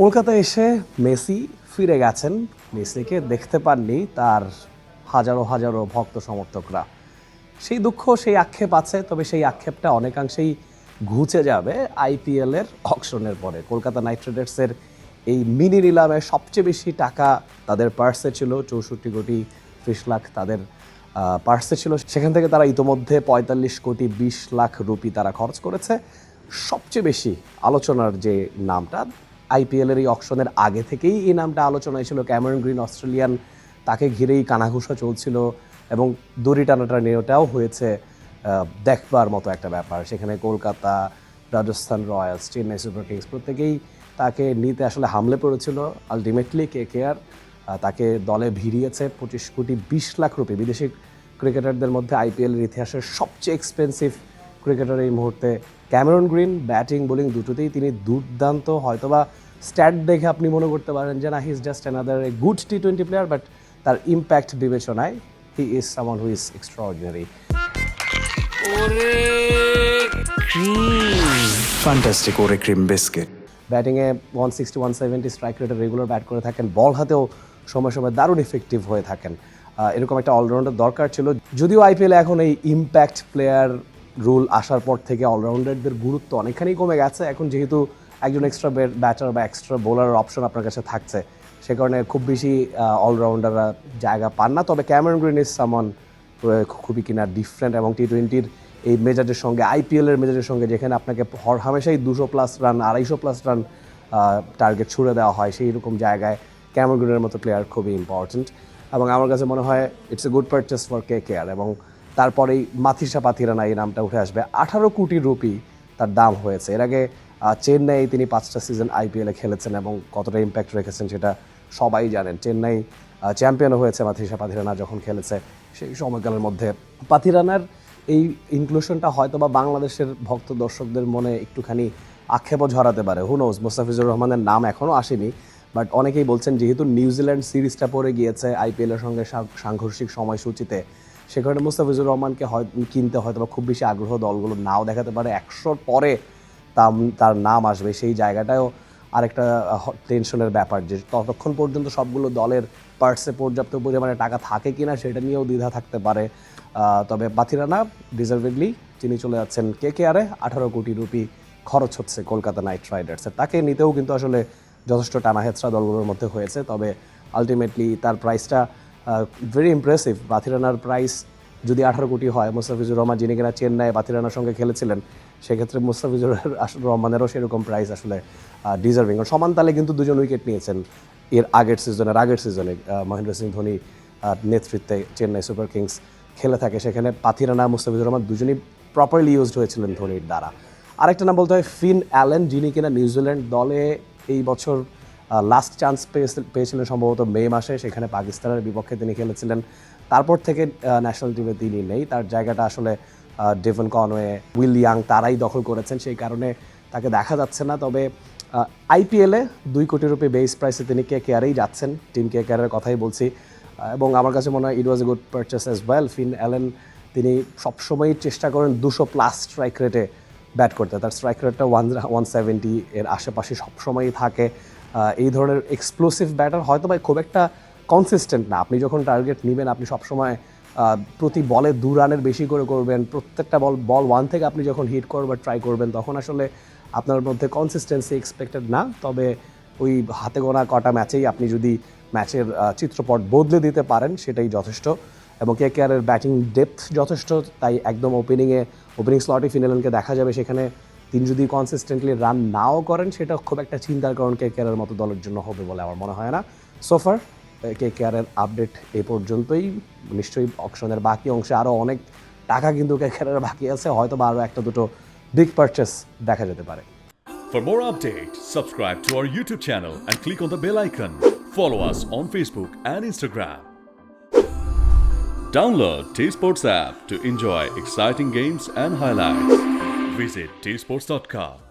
কলকাতায় এসে মেসি ফিরে গেছেন। মেসিকে দেখতে পাননি তার হাজারো হাজারো ভক্ত সমর্থকরা। সেই দুঃখ, সেই আক্ষেপ আছে, তবে সেই আক্ষেপটা অনেকাংশেই ঘুচে যাবে আইপিএলের অকশনের পরে। কলকাতা নাইট রাইডার্সের এই মিনি নিলামে সবচেয়ে বেশি টাকা তাদের পার্সে ছিল, 64 কোটি 30 লাখ তাদের পার্সে ছিল। সেখান থেকে তারা ইতোমধ্যে 45 কোটি 20 লাখ রুপি তারা খরচ করেছে। সবচেয়ে বেশি আলোচনার যে নামটা, আইপিএলের এই অকশনের আগে থেকেই এই নামটা আলোচনায় ছিল, ক্যামেরন গ্রিন অস্ট্রেলিয়ান, তাকে ঘিরেই কানাঘুষা চলছিল এবং দড়ি টানাটা নিয়েটাও হয়েছে দেখবার মতো একটা ব্যাপার। সেখানে Kolkata, Rajasthan Royals, Chennai Super Kings প্রত্যেকেই তাকে নিতে আসলে হামলে পড়েছিল। আলটিমেটলি কেকেআর তাকে দলে ভিড়িয়েছে 25 কোটি 20 লাখ রুপি। বিদেশি ক্রিকেটারদের মধ্যে আইপিএলের ইতিহাসের সবচেয়ে এক্সপেন্সিভ ক্রিকেটার এই মুহূর্তে ক্যামেরন গ্রিন। ব্যাটিং বোলিং দুটোতেই তিনি দুর্দান্ত। হয়তোবা স্ট্যাট দেখে আপনি মনে করতে পারেন যে না, he is just another a good টি-20 প্লেয়ার, বাট তার ইম্প্যাক্ট বিবেচনায় he is someone who is extraordinary. Fantastic ওরে ক্রিম বিস্কিট। ব্যাটিংয়ে 160-170 স্ট্রাইক রেটে রেগুলার ব্যাট করে থাকেন, বল হাতেও সময় সময় দারুণ ইফেক্টিভ হয়ে থাকেন। এরকম একটা অলরাউন্ডার দরকার ছিল। যদিও আইপিএলে এখন এই ইম্প্যাক্ট প্লেয়ার রুল আসার পর থেকে অলরাউন্ডারদের গুরুত্ব অনেকখানি কমে গেছে। এখন যেহেতু একজন এক্সট্রা ব্যাটার বা এক্সট্রা বোলার অপশন আপনার কাছে থাকছে, সে কারণে খুব বেশি অলরাউন্ডাররা জায়গা পান না। তবে ক্যামেরন গ্রিন ইজ সামওয়ান খুবই কিনা ডিফারেন্ট, এবং টি-20-র এই মেজাজের সঙ্গে, আইপিএলের মেজাজের সঙ্গে, যেখানে আপনাকে হামেশাই 200+ রান, 250+ রান টার্গেট ছুড়ে দেওয়া হয়, সেই রকম জায়গায় ক্যামেরন গ্রিনের মতো প্লেয়ার খুবই ইম্পর্ট্যান্ট। এবং আমার কাছে মনে হয় it's a good purchase for KKR. এবং তারপরেই মাথিসা পাথিরানা এই নামটা উঠে আসবে। 18 কোটি রুপি তার দাম হয়েছে। এর আগে চেন্নাই তিনি 5টা সিজন আইপিএলে খেলেছেন এবং কতটা ইম্প্যাক্ট রেখেছেন সেটা সবাই জানেন। চেন্নাই চ্যাম্পিয়নও হয়েছে মাথিসা পাথিরানা যখন খেলেছে। সেই সময়কালের মধ্যে পাথিরানার এই ইনক্লুশনটা হয়তো বা বাংলাদেশের ভক্ত দর্শকদের মনে একটুখানি আক্ষেপও ঝরাতে পারে। হু নোজ, মোস্তাফিজুর রহমানের নাম এখনও আসেনি, বাট অনেকেই বলছেন যেহেতু নিউজিল্যান্ড সিরিজটা পড়ে গিয়েছে আইপিএলের সঙ্গে সাংঘর্ষিক সময়সূচিতে, সে কারণে মুস্তাফিজুর রহমানকে কিনতে হয়তো বা খুব বেশি আগ্রহ দলগুলো নাও দেখাতে পারে। 100-র পরে তার নাম আসবে, সেই জায়গাটাও আরেকটা টেনশনের ব্যাপার, যে ততক্ষণ পর্যন্ত সবগুলো দলের পার্সে পর্যাপ্ত পরিমাণে টাকা থাকে কিনা সেটা নিয়েও দ্বিধা থাকতে পারে। তবে পাথিরানা ডিজার্ভেডলি তিনি চলে যাচ্ছেন কেকেআরে। 18 কোটি রুপি খরচ হচ্ছে কলকাতা নাইট রাইডার্সের। তাকে নিতেও কিন্তু আসলে যথেষ্ট টানাহেচড়া দলগুলোর মধ্যে হয়েছে। তবে আলটিমেটলি তার প্রাইসটা ভেরি ইমপ্রেসিভ। পাথিরানার প্রাইস যদি 18 কোটি হয়, মুস্তাফিজুর রহমান যিনি কিনা চেন্নাই পাথিরানার সঙ্গে খেলেছিলেন, সেক্ষেত্রে মুস্তাফিজুর রহমানেরও সেরকম প্রাইস আসলে ডিজার্ভিং। সমান তালে কিন্তু দুজন উইকেট নিয়েছেন এর আগের সিজনে মহেন্দ্র সিং ধোনি নেতৃত্বে চেন্নাই সুপার কিংস খেলে থাকে। সেখানে পাথিরানা, মুস্তাফিজুর রহমান দুজনই প্রপারলি ইউজড হয়েছিলেন ধোনির দ্বারা। আরেকটা নাম বলতে হয় ফিন অ্যালেন, যিনি কিনা নিউজিল্যান্ড দলে এই বছর লাস্ট চান্স পেয়েছিলেন সম্ভবত মে মাসে। সেখানে পাকিস্তানের বিপক্ষে তিনি খেলেছিলেন। তারপর থেকে ন্যাশনাল টিমে তিনি নেই। তার জায়গাটা আসলে ডেভন কনওয়ে, উইল ইয়াং তারাই দখল করেছেন, সেই কারণে তাকে দেখা যাচ্ছে না। তবে আইপিএলে 2 কোটি রুপি বেস প্রাইসে তিনি কেকেআরেই যাচ্ছেন, টিম কেকেআরের কথাই বলছি। এবং আমার কাছে মনে হয় it was a good purchase as well. Finn Allen তিনি সবসময়ই চেষ্টা করেন 200+ স্ট্রাইক রেটে ব্যাট করতে। তার স্ট্রাইক রেটটা 170 এর আশেপাশে সবসময়ই থাকে। এই ধরনের এক্সপ্লোসিভ ব্যাটার হয়তো বা খুব একটা কনসিস্টেন্ট না। আপনি যখন টার্গেট নেবেন, আপনি সবসময় প্রতি বলে 2 রানের বেশি করে করবেন। প্রত্যেকটা বল 1 থেকে আপনি যখন হিট করবার ট্রাই করবেন, তখন আসলে আপনার মধ্যে কনসিস্টেন্সি এক্সপেক্টেড না। তবে ওই হাতে গোনা কটা ম্যাচেই আপনি যদি ম্যাচের চিত্রপট বদলে দিতে পারেন, সেটাই যথেষ্ট। এবং কেকেআরের ব্যাটিং ডেপথ যথেষ্ট, তাই একদম ওপেনিং স্লটে ফিন অ্যালেনকে দেখা যাবে। সেখানে তিনি যদি কনসিস্টেন্টলি রান নাও করেন, সেটা খুব একটা চিন্তার কারণ কেকেআরের মতো দলের জন্য হবে বলে আমার মনে হয় না। সোফার কেকেআরের আপডেট এই পর্যন্তই। নিশ্চয়ই অকশনের বাকি অংশে আরও অনেক টাকা কিন্তু কেকেআরের বাকি আছে, হয়তো বা আরও একটা দুটো বিগ পারচেস দেখা যেতে পারে। For more updates, subscribe to our YouTube channel and click on the bell icon. Follow us on Facebook and Instagram. Download T-Sports app to enjoy exciting games and highlights. Visit tsports.com.